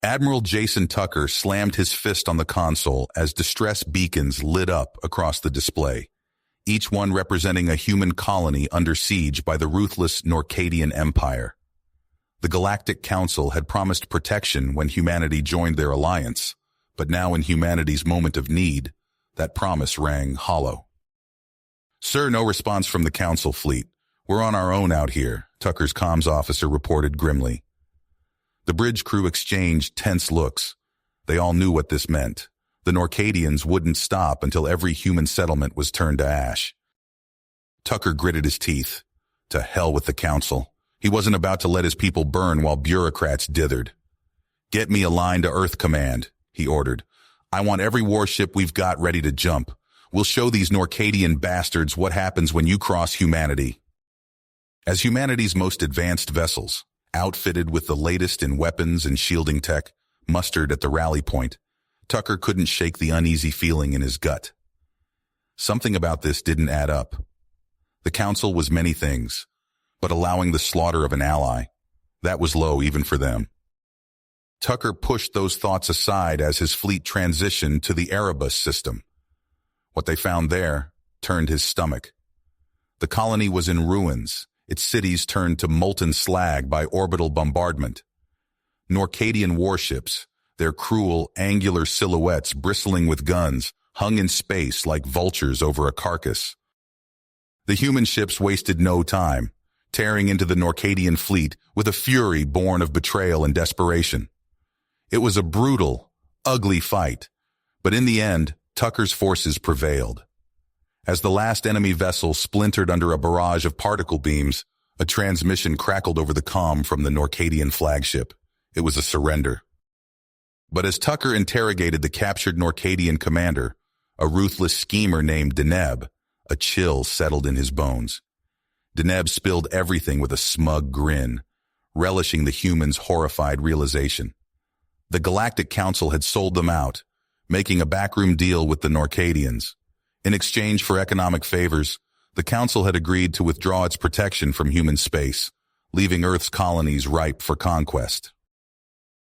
Admiral Jason Tucker slammed his fist on the console as distress beacons lit up across the display, each one representing a human colony under siege by the ruthless Norcadian Empire. The Galactic Council had promised protection when humanity joined their alliance, but now in humanity's moment of need, that promise rang hollow. "Sir, no response from the Council fleet. We're on our own out here," Tucker's comms officer reported grimly. The bridge crew exchanged tense looks. They all knew what this meant. The Norcadians wouldn't stop until every human settlement was turned to ash. Tucker gritted his teeth. To hell with the Council. He wasn't about to let his people burn while bureaucrats dithered. "Get me a line to Earth Command," he ordered. "I want every warship we've got ready to jump. We'll show these Norcadian bastards what happens when you cross humanity." As humanity's most advanced vessels, outfitted with the latest in weapons and shielding tech, mustered at the rally point, Tucker couldn't shake the uneasy feeling in his gut. Something about this didn't add up. The Council was many things, but allowing the slaughter of an ally, that was low even for them. Tucker pushed those thoughts aside as his fleet transitioned to the Erebus system. What they found there turned his stomach. The colony was in ruins, its cities turned to molten slag by orbital bombardment. Norcadian warships, their cruel, angular silhouettes bristling with guns, hung in space like vultures over a carcass. The human ships wasted no time, tearing into the Norcadian fleet with a fury born of betrayal and desperation. It was a brutal, ugly fight, but in the end, Tucker's forces prevailed. As the last enemy vessel splintered under a barrage of particle beams, a transmission crackled over the comm from the Norcadian flagship. It was a surrender. But as Tucker interrogated the captured Norcadian commander, a ruthless schemer named Deneb, a chill settled in his bones. Deneb spilled everything with a smug grin, relishing the humans' horrified realization. The Galactic Council had sold them out, making a backroom deal with the Norcadians. In exchange for economic favors, the Council had agreed to withdraw its protection from human space, leaving Earth's colonies ripe for conquest.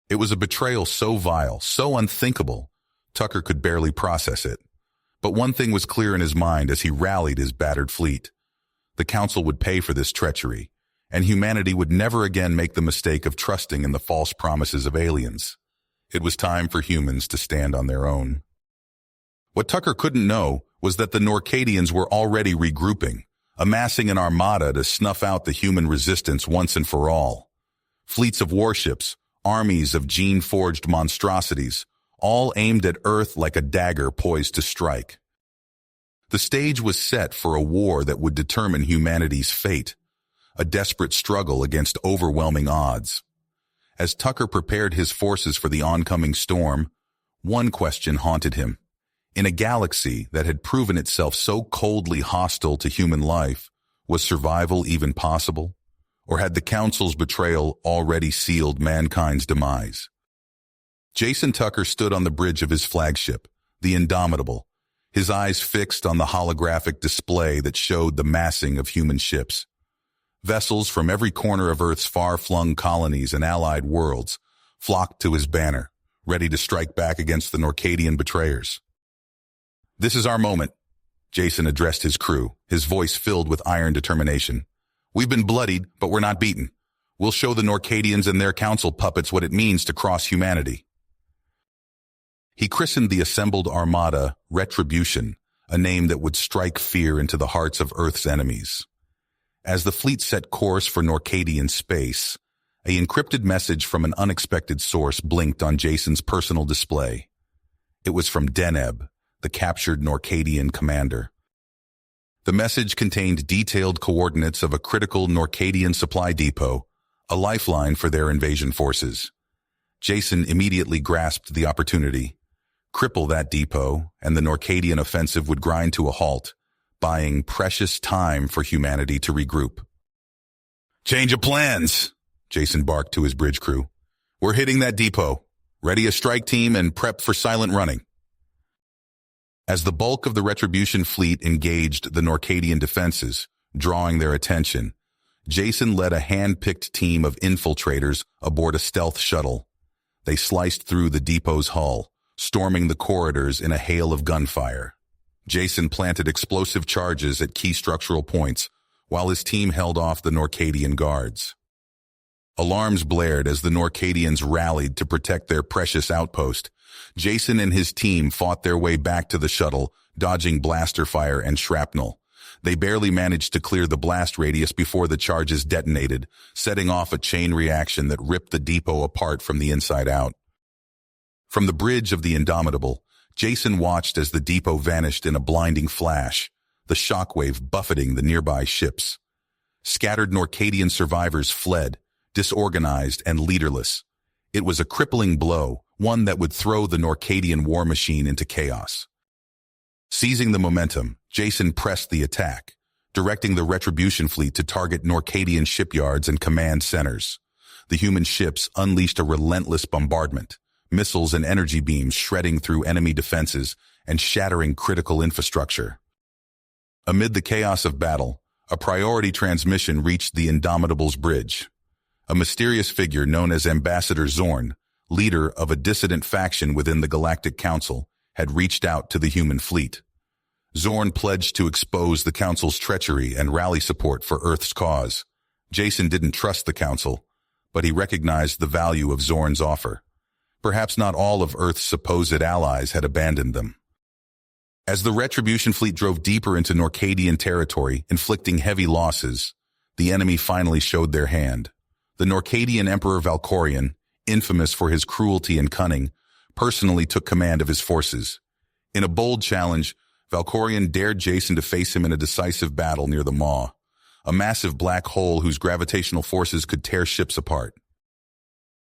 It was a betrayal so vile, so unthinkable, Tucker could barely process it. But one thing was clear in his mind as he rallied his battered fleet. The Council would pay for this treachery, and humanity would never again make the mistake of trusting in the false promises of aliens. It was time for humans to stand on their own. What Tucker couldn't know was that the Norcadians were already regrouping, amassing an armada to snuff out the human resistance once and for all. Fleets of warships, armies of gene-forged monstrosities, all aimed at Earth like a dagger poised to strike. The stage was set for a war that would determine humanity's fate, a desperate struggle against overwhelming odds. As Tucker prepared his forces for the oncoming storm, one question haunted him. In a galaxy that had proven itself so coldly hostile to human life, was survival even possible? Or had the Council's betrayal already sealed mankind's demise? Jason Tucker stood on the bridge of his flagship, the Indomitable, his eyes fixed on the holographic display that showed the massing of human ships. Vessels from every corner of Earth's far-flung colonies and allied worlds flocked to his banner, ready to strike back against the Norcadian betrayers. "This is our moment," Jason addressed his crew, his voice filled with iron determination. "We've been bloodied, but we're not beaten. We'll show the Norcadians and their council puppets what it means to cross humanity." He christened the assembled armada Retribution, a name that would strike fear into the hearts of Earth's enemies. As the fleet set course for Norcadian space, an encrypted message from an unexpected source blinked on Jason's personal display. It was from Deneb, the captured Norcadian commander. The message contained detailed coordinates of a critical Norcadian supply depot, a lifeline for their invasion forces. Jason immediately grasped the opportunity. Cripple that depot, and the Norcadian offensive would grind to a halt, buying precious time for humanity to regroup. "Change of plans," Jason barked to his bridge crew. "We're hitting that depot. Ready a strike team and prep for silent running." As the bulk of the Retribution fleet engaged the Norcadian defenses, drawing their attention, Jason led a hand-picked team of infiltrators aboard a stealth shuttle. They sliced through the depot's hull, storming the corridors in a hail of gunfire. Jason planted explosive charges at key structural points, while his team held off the Norcadian guards. Alarms blared as the Norcadians rallied to protect their precious outpost. Jason and his team fought their way back to the shuttle, dodging blaster fire and shrapnel. They barely managed to clear the blast radius before the charges detonated, setting off a chain reaction that ripped the depot apart from the inside out. From the bridge of the Indomitable, Jason watched as the depot vanished in a blinding flash, the shockwave buffeting the nearby ships. Scattered Norcadian survivors fled, disorganized and leaderless. It was a crippling blow, one that would throw the Norcadian war machine into chaos. Seizing the momentum, Jason pressed the attack, directing the Retribution fleet to target Norcadian shipyards and command centers. The human ships unleashed a relentless bombardment, missiles and energy beams shredding through enemy defenses and shattering critical infrastructure. Amid the chaos of battle, a priority transmission reached the Indomitable's bridge. A mysterious figure known as Ambassador Zorn, leader of a dissident faction within the Galactic Council, had reached out to the human fleet. Zorn pledged to expose the Council's treachery and rally support for Earth's cause. Jason didn't trust the Council, but he recognized the value of Zorn's offer. Perhaps not all of Earth's supposed allies had abandoned them. As the Retribution fleet drove deeper into Norcadian territory, inflicting heavy losses, the enemy finally showed their hand. The Norcadian Emperor Valkorion, infamous for his cruelty and cunning, personally took command of his forces. In a bold challenge, Valkorion dared Jason to face him in a decisive battle near the Maw, a massive black hole whose gravitational forces could tear ships apart.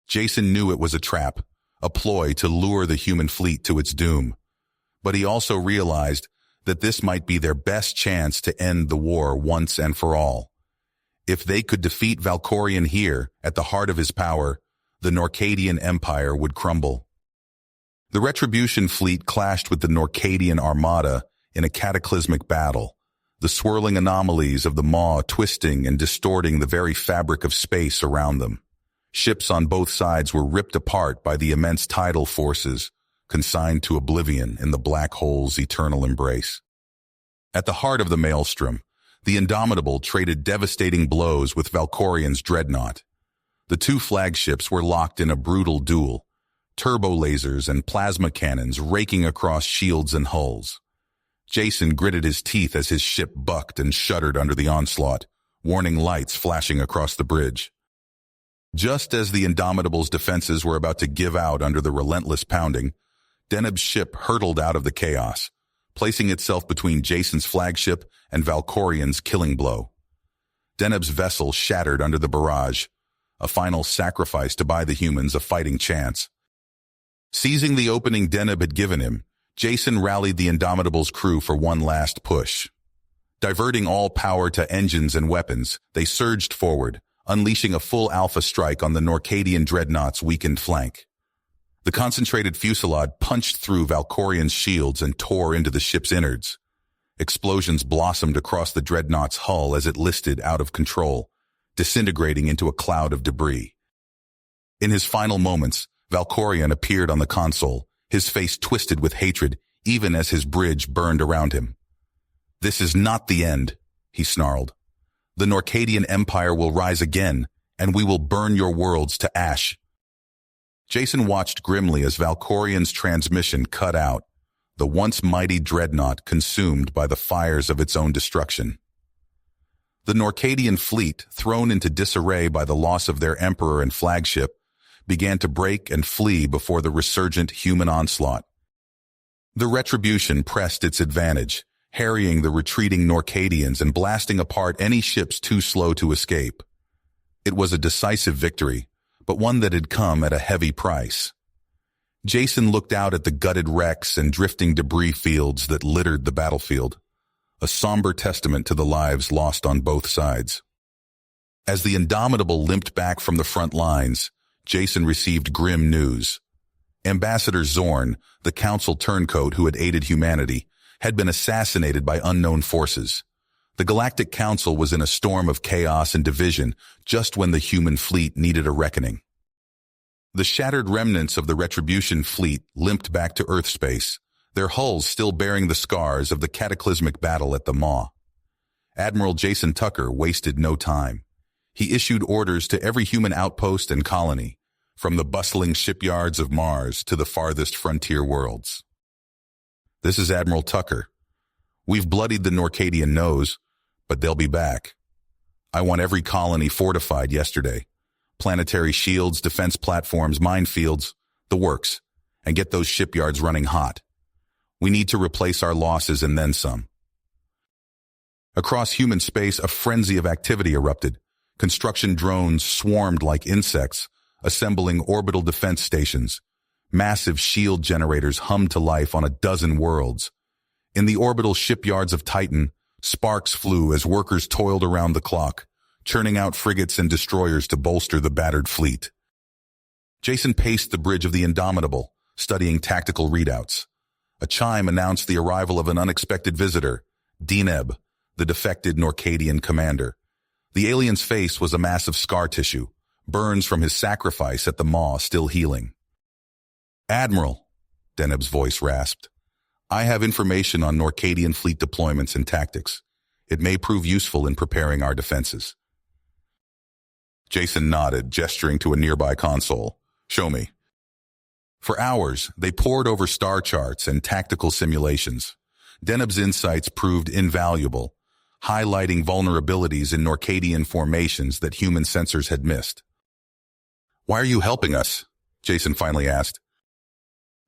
Jason knew it was a trap, a ploy to lure the human fleet to its doom. But he also realized that this might be their best chance to end the war once and for all. If they could defeat Valkorion here, at the heart of his power, the Norcadian Empire would crumble. The Retribution fleet clashed with the Norcadian Armada in a cataclysmic battle, the swirling anomalies of the Maw twisting and distorting the very fabric of space around them. Ships on both sides were ripped apart by the immense tidal forces, consigned to oblivion in the black hole's eternal embrace. At the heart of the maelstrom, the Indomitable traded devastating blows with Valkorion's dreadnought. The two flagships were locked in a brutal duel, turbo lasers and plasma cannons raking across shields and hulls. Jason gritted his teeth as his ship bucked and shuddered under the onslaught, warning lights flashing across the bridge. Just as the Indomitable's defenses were about to give out under the relentless pounding, Deneb's ship hurtled out of the chaos, placing itself between Jason's flagship and Valkorion's killing blow. Deneb's vessel shattered under the barrage, a final sacrifice to buy the humans a fighting chance. Seizing the opening Deneb had given him, Jason rallied the Indomitable's crew for one last push. Diverting all power to engines and weapons, they surged forward, unleashing a full alpha strike on the Norcadian dreadnought's weakened flank. The concentrated fusillade punched through Valkorion's shields and tore into the ship's innards. Explosions blossomed across the dreadnought's hull as it listed out of control, disintegrating into a cloud of debris. In his final moments, Valkorion appeared on the console, his face twisted with hatred even as his bridge burned around him. "This is not the end," he snarled. "The Norcadian Empire will rise again, and we will burn your worlds to ash." Jason watched grimly as Valkorion's transmission cut out, the once mighty dreadnought consumed by the fires of its own destruction. The Norcadian fleet, thrown into disarray by the loss of their emperor and flagship, began to break and flee before the resurgent human onslaught. The Retribution pressed its advantage, harrying the retreating Norcadians and blasting apart any ships too slow to escape. It was a decisive victory, but one that had come at a heavy price. Jason looked out at the gutted wrecks and drifting debris fields that littered the battlefield, a somber testament to the lives lost on both sides. As the Indomitable limped back from the front lines, Jason received grim news. Ambassador Zorn, the Council turncoat who had aided humanity, had been assassinated by unknown forces. The Galactic Council was in a storm of chaos and division just when the human fleet needed a reckoning. The shattered remnants of the Retribution fleet limped back to Earth space, their hulls still bearing the scars of the cataclysmic battle at the Maw. Admiral Jason Tucker wasted no time. He issued orders to every human outpost and colony, from the bustling shipyards of Mars to the farthest frontier worlds. "This is Admiral Tucker. We've bloodied the Norcadian nose, but they'll be back. I want every colony fortified yesterday. Planetary shields, defense platforms, minefields, the works, and get those shipyards running hot. We need to replace our losses and then some." Across human space, a frenzy of activity erupted. Construction drones swarmed like insects, assembling orbital defense stations. Massive shield generators hummed to life on a dozen worlds. In the orbital shipyards of Titan, sparks flew as workers toiled around the clock, churning out frigates and destroyers to bolster the battered fleet. Jason paced the bridge of the Indomitable, studying tactical readouts. A chime announced the arrival of an unexpected visitor, Deneb, the defected Norcadian commander. The alien's face was a mass of scar tissue, burns from his sacrifice at the Maw still healing. "Admiral," Deneb's voice rasped, "I have information on Norcadian fleet deployments and tactics. It may prove useful in preparing our defenses." Jason nodded, gesturing to a nearby console. "Show me." For hours, they pored over star charts and tactical simulations. Deneb's insights proved invaluable, highlighting vulnerabilities in Norcadian formations that human sensors had missed. "Why are you helping us?" Jason finally asked.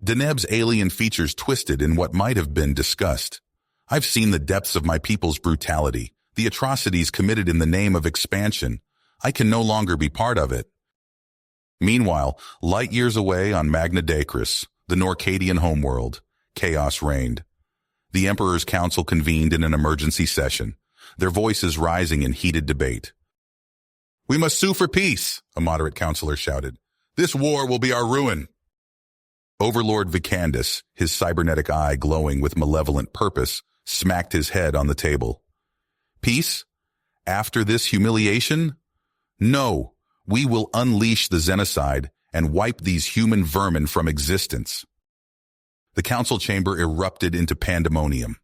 Deneb's alien features twisted in what might have been disgust. "I've seen the depths of my people's brutality, the atrocities committed in the name of expansion. I can no longer be part of it." Meanwhile, light years away on Magna Dacris, the Norcadian homeworld, chaos reigned. The Emperor's Council convened in an emergency session, their voices rising in heated debate. "We must sue for peace," a moderate counselor shouted. "This war will be our ruin." Overlord Vicandus, his cybernetic eye glowing with malevolent purpose, smacked his head on the table. "Peace? After this humiliation? No, we will unleash the Xenocide and wipe these human vermin from existence." The council chamber erupted into pandemonium.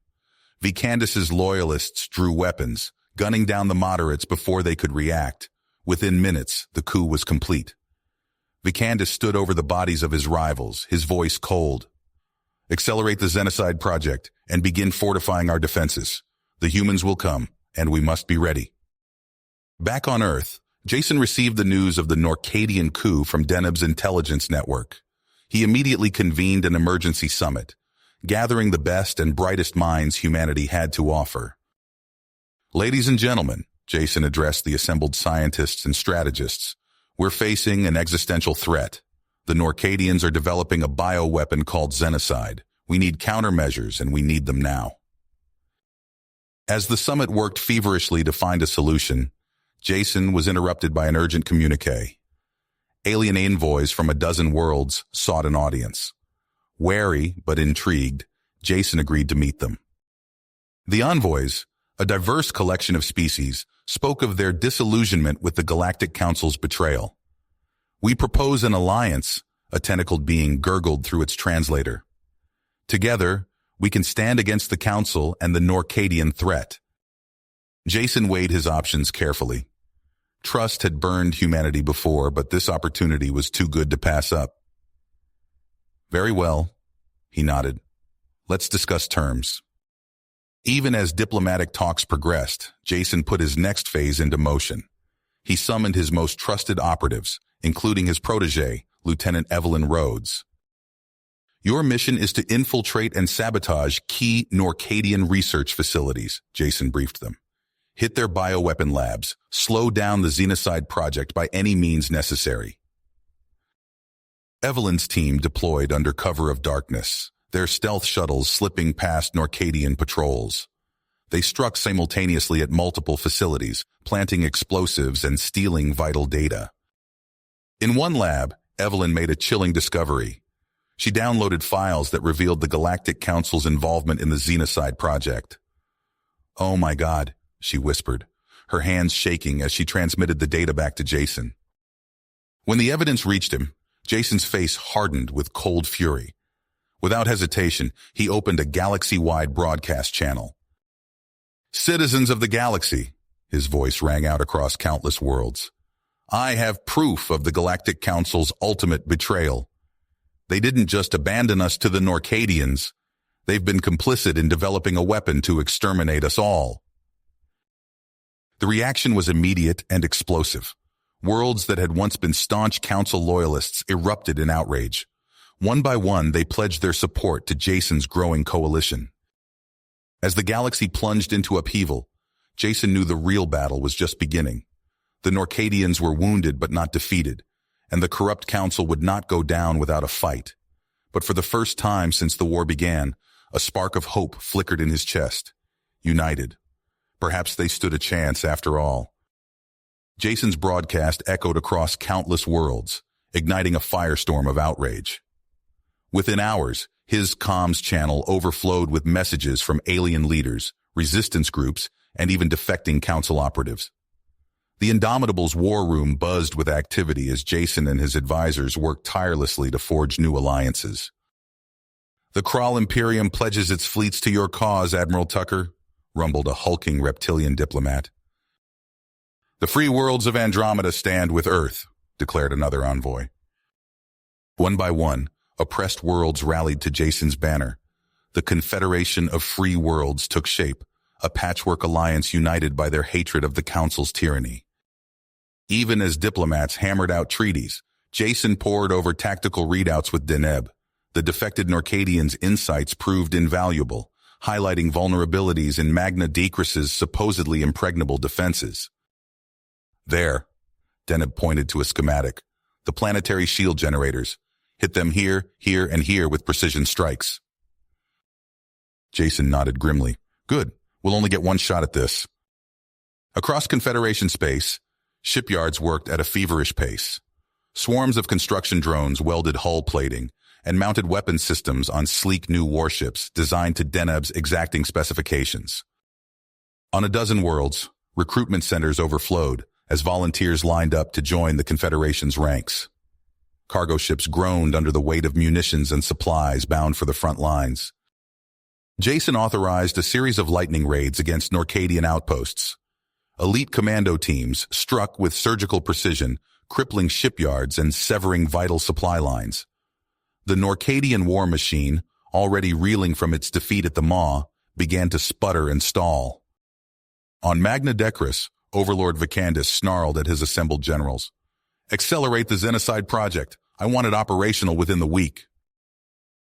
Vicandus's loyalists drew weapons, gunning down the moderates before they could react. Within minutes, the coup was complete. Vicandus stood over the bodies of his rivals, his voice cold. "Accelerate the Xenocide project and begin fortifying our defenses. The humans will come, and we must be ready." Back on Earth, Jason received the news of the Norcadian coup from Deneb's intelligence network. He immediately convened an emergency summit, gathering the best and brightest minds humanity had to offer. "Ladies and gentlemen," Jason addressed the assembled scientists and strategists, "we're facing an existential threat. The Norcadians are developing a bioweapon called Xenocide. We need countermeasures, and we need them now." As the summit worked feverishly to find a solution, Jason was interrupted by an urgent communique. Alien envoys from a dozen worlds sought an audience. Wary but intrigued, Jason agreed to meet them. The envoys, a diverse collection of species, spoke of their disillusionment with the Galactic Council's betrayal. "We propose an alliance," a tentacled being gurgled through its translator. "Together, we can stand against the Council and the Norcadian threat." Jason weighed his options carefully. Trust had burned humanity before, but this opportunity was too good to pass up. "Very well," he nodded. "Let's discuss terms." Even as diplomatic talks progressed, Jason put his next phase into motion. He summoned his most trusted operatives, including his protege, Lieutenant Evelyn Rhodes. "Your mission is to infiltrate and sabotage key Norcadian research facilities," Jason briefed them. "Hit their bioweapon labs, slow down the Xenocide project by any means necessary." Evelyn's team deployed under cover of darkness, their stealth shuttles slipping past Norcadian patrols. They struck simultaneously at multiple facilities, planting explosives and stealing vital data. In one lab, Evelyn made a chilling discovery. She downloaded files that revealed the Galactic Council's involvement in the Xenocide project. "Oh my God," she whispered, her hands shaking as she transmitted the data back to Jason. When the evidence reached him, Jason's face hardened with cold fury. Without hesitation, he opened a galaxy-wide broadcast channel. "Citizens of the galaxy," his voice rang out across countless worlds. "I have proof of the Galactic Council's ultimate betrayal. They didn't just abandon us to the Norcadians. They've been complicit in developing a weapon to exterminate us all." The reaction was immediate and explosive. Worlds that had once been staunch Council loyalists erupted in outrage. One by one, they pledged their support to Jason's growing coalition. As the galaxy plunged into upheaval, Jason knew the real battle was just beginning. The Norcadians were wounded but not defeated, and the corrupt Council would not go down without a fight. But for the first time since the war began, a spark of hope flickered in his chest. United. Perhaps they stood a chance after all. Jason's broadcast echoed across countless worlds, igniting a firestorm of outrage. Within hours, his comms channel overflowed with messages from alien leaders, resistance groups, and even defecting Council operatives. The Indomitable's war room buzzed with activity as Jason and his advisors worked tirelessly to forge new alliances. "The Kral Imperium pledges its fleets to your cause, Admiral Tucker," rumbled a hulking reptilian diplomat. "The free worlds of Andromeda stand with Earth," declared another envoy. One by one, oppressed worlds rallied to Jason's banner. The Confederation of Free Worlds took shape, a patchwork alliance united by their hatred of the Council's tyranny. Even as diplomats hammered out treaties, Jason pored over tactical readouts with Deneb. The defected Norcadians' insights proved invaluable, highlighting vulnerabilities in Magna Decris's supposedly impregnable defenses. "There," Deneb pointed to a schematic. "The planetary shield generators. Hit them here, here, and here with precision strikes." Jason nodded grimly. "Good. We'll only get one shot at this." Across Confederation space, shipyards worked at a feverish pace. Swarms of construction drones welded hull plating and mounted weapon systems on sleek new warships designed to Deneb's exacting specifications. On a dozen worlds, recruitment centers overflowed as volunteers lined up to join the Confederation's ranks. Cargo ships groaned under the weight of munitions and supplies bound for the front lines. Jason authorized a series of lightning raids against Norcadian outposts. Elite commando teams struck with surgical precision, crippling shipyards and severing vital supply lines. The Norcadian war machine, already reeling from its defeat at the Maw, began to sputter and stall. On Magna Decris, Overlord Vicandus snarled at his assembled generals. "Accelerate the Xenocide project. I want it operational within the week."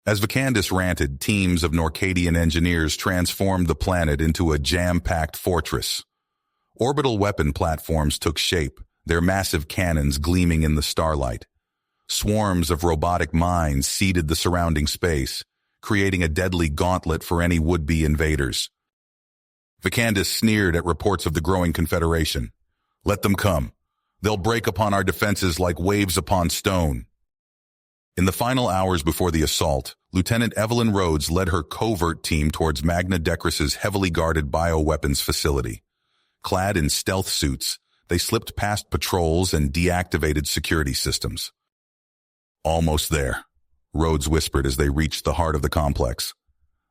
As Vicandus ranted, teams of Norcadian engineers transformed the planet into a jam-packed fortress. Orbital weapon platforms took shape, their massive cannons gleaming in the starlight. Swarms of robotic mines seeded the surrounding space, creating a deadly gauntlet for any would-be invaders. Vicandus sneered at reports of the growing Confederation. "Let them come. They'll break upon our defenses like waves upon stone." In the final hours before the assault, Lieutenant Evelyn Rhodes led her covert team towards Magna Decris's heavily guarded bioweapons facility. Clad in stealth suits, they slipped past patrols and deactivated security systems. "Almost there," Rhodes whispered as they reached the heart of the complex.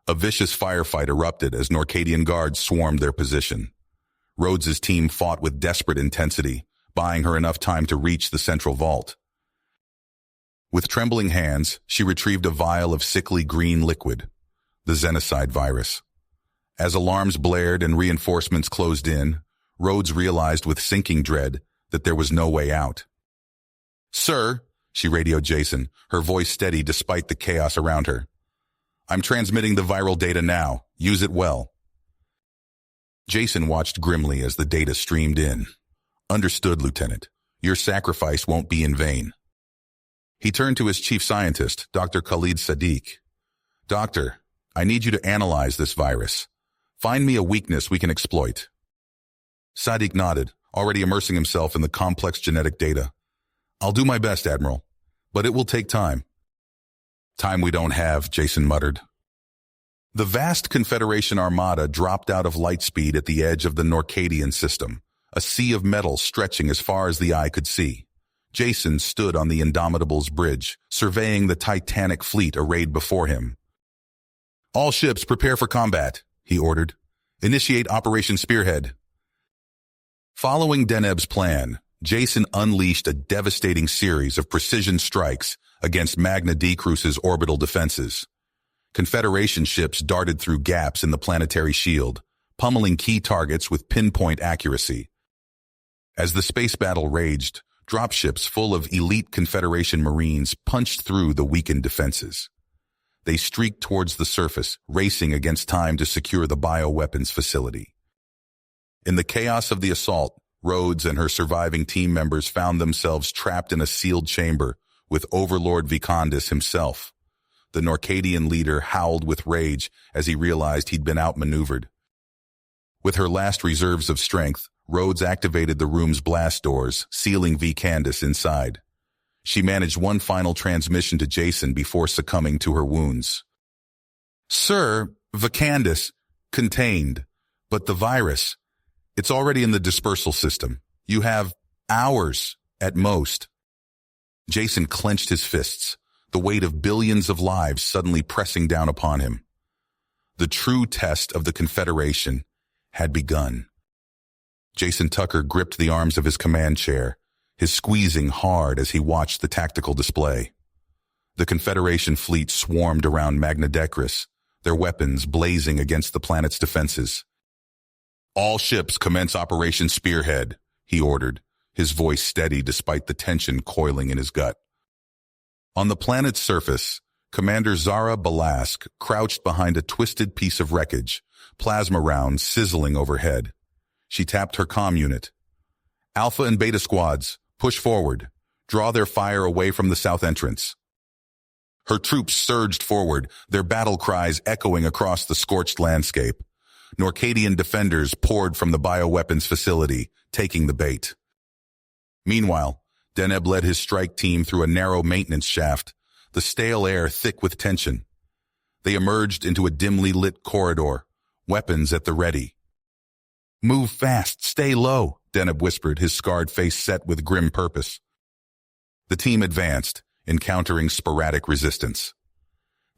A vicious firefight erupted as Norcadian guards swarmed their position. Rhodes's team fought with desperate intensity, buying her enough time to reach the central vault. With trembling hands, she retrieved a vial of sickly green liquid, the Xenocide virus. As alarms blared and reinforcements closed in, Rhodes realized with sinking dread that there was no way out. "Sir," she radioed Jason, her voice steady despite the chaos around her. "I'm transmitting the viral data now. Use it well." Jason watched grimly as the data streamed in. "Understood, Lieutenant. Your sacrifice won't be in vain." He turned to his chief scientist, Dr. Khalid Sadiq. "Doctor, I need you to analyze this virus. Find me a weakness we can exploit." Sadiq nodded, already immersing himself in the complex genetic data. "I'll do my best, Admiral, but it will take time." "Time we don't have," Jason muttered. The vast Confederation armada dropped out of light speed at the edge of the Norcadian system, a sea of metal stretching as far as the eye could see. Jason stood on the Indomitable's bridge, surveying the Titanic fleet arrayed before him. "All ships prepare for combat," he ordered. "Initiate Operation Spearhead." Following Deneb's plan, Jason unleashed a devastating series of precision strikes against Magna D. Cruce's orbital defenses. Confederation ships darted through gaps in the planetary shield, pummeling key targets with pinpoint accuracy. As the space battle raged, dropships full of elite Confederation Marines punched through the weakened defenses. They streaked towards the surface, racing against time to secure the bioweapons facility. In the chaos of the assault, Rhodes and her surviving team members found themselves trapped in a sealed chamber with Overlord Vicandis himself. The Norcadian leader howled with rage as he realized he'd been outmaneuvered. With her last reserves of strength, Rhodes activated the room's blast doors, sealing Vicandis inside. She managed one final transmission to Jason before succumbing to her wounds. "Sir, Vicandis, contained, but the virus, it's already in the dispersal system. You have hours at most." Jason clenched his fists, the weight of billions of lives suddenly pressing down upon him. The true test of the Confederation had begun. Jason Tucker gripped the arms of his command chair, his squeezing hard as he watched the tactical display. The Confederation fleet swarmed around Magna Decris, their weapons blazing against the planet's defenses. "All ships commence Operation Spearhead," he ordered, his voice steady despite the tension coiling in his gut. On the planet's surface, Commander Zara Balask crouched behind a twisted piece of wreckage, plasma rounds sizzling overhead. She tapped her comm unit. "Alpha and Beta squads, push forward. Draw their fire away from the south entrance." Her troops surged forward, their battle cries echoing across the scorched landscape. Norcadian defenders poured from the bioweapons facility, taking the bait. Meanwhile, Deneb led his strike team through a narrow maintenance shaft, the stale air thick with tension. They emerged into a dimly lit corridor, weapons at the ready. "Move fast, stay low," Deneb whispered, his scarred face set with grim purpose. The team advanced, encountering sporadic resistance.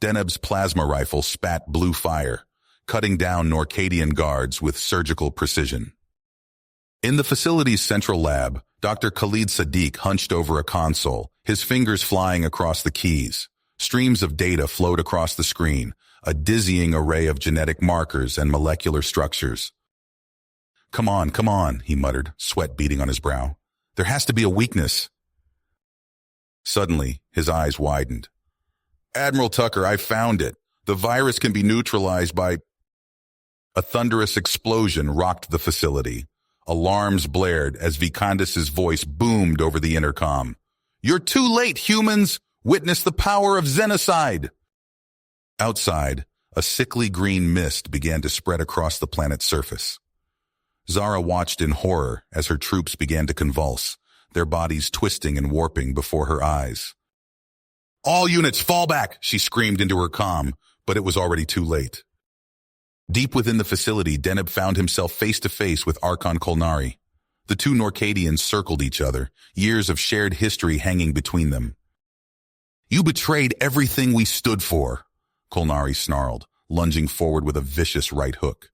Deneb's plasma rifle spat blue fire, cutting down Norcadian guards with surgical precision. In the facility's central lab, Dr. Khalid Sadiq hunched over a console, his fingers flying across the keys. Streams of data flowed across the screen, a dizzying array of genetic markers and molecular structures. Come on, he muttered, sweat beading on his brow. "There has to be a weakness." Suddenly, his eyes widened. "Admiral Tucker, I found it. The virus can be neutralized by—" A thunderous explosion rocked the facility. Alarms blared as Vicandis' voice boomed over the intercom. "You're too late, humans! Witness the power of Xenocide!" Outside, a sickly green mist began to spread across the planet's surface. Zara watched in horror as her troops began to convulse, their bodies twisting and warping before her eyes. "All units, fall back!" she screamed into her comm, but it was already too late. Deep within the facility, Deneb found himself face-to-face with Archon Kolnari. The two Norcadians circled each other, years of shared history hanging between them. "You betrayed everything we stood for," Kolnari snarled, lunging forward with a vicious right hook.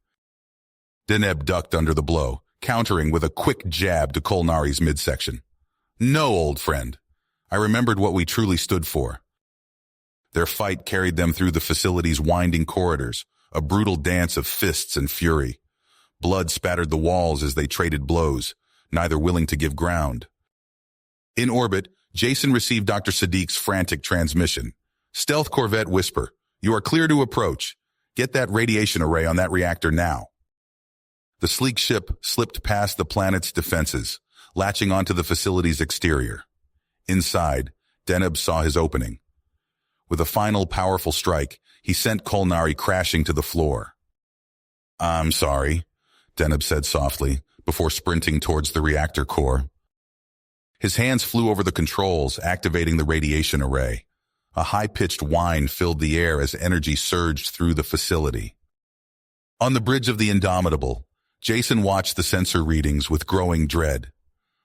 Deneb ducked under the blow, countering with a quick jab to Kolnari's midsection. "No, old friend. I remembered what we truly stood for." Their fight carried them through the facility's winding corridors, a brutal dance of fists and fury. Blood spattered the walls as they traded blows, neither willing to give ground. In orbit, Jason received Dr. Sadiq's frantic transmission. "Stealth Corvette Whisper, you are clear to approach. Get that radiation array on that reactor now." The sleek ship slipped past the planet's defenses, latching onto the facility's exterior. Inside, Deneb saw his opening. With a final powerful strike, he sent Kolnari crashing to the floor. "I'm sorry," Deneb said softly, before sprinting towards the reactor core. His hands flew over the controls, activating the radiation array. A high-pitched whine filled the air as energy surged through the facility. On the bridge of the Indomitable, Jason watched the sensor readings with growing dread.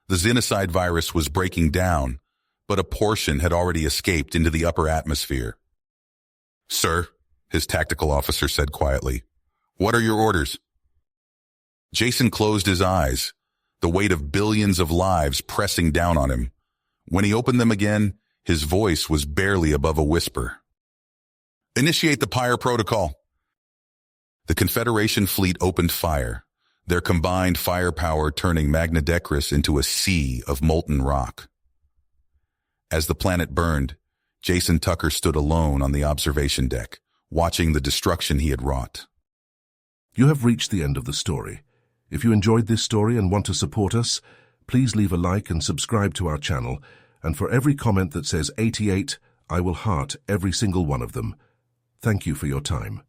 The xenocide virus was breaking down, but a portion had already escaped into the upper atmosphere. "Sir," his tactical officer said quietly, "what are your orders?" Jason closed his eyes, the weight of billions of lives pressing down on him. When he opened them again, his voice was barely above a whisper. "Initiate the Pyre Protocol." The Confederation fleet opened fire, their combined firepower turning Magnadecris into a sea of molten rock. As the planet burned, Jason Tucker stood alone on the observation deck, watching the destruction he had wrought. You have reached the end of the story. If you enjoyed this story and want to support us, please leave a like and subscribe to our channel, and for every comment that says 88, I will heart every single one of them. Thank you for your time.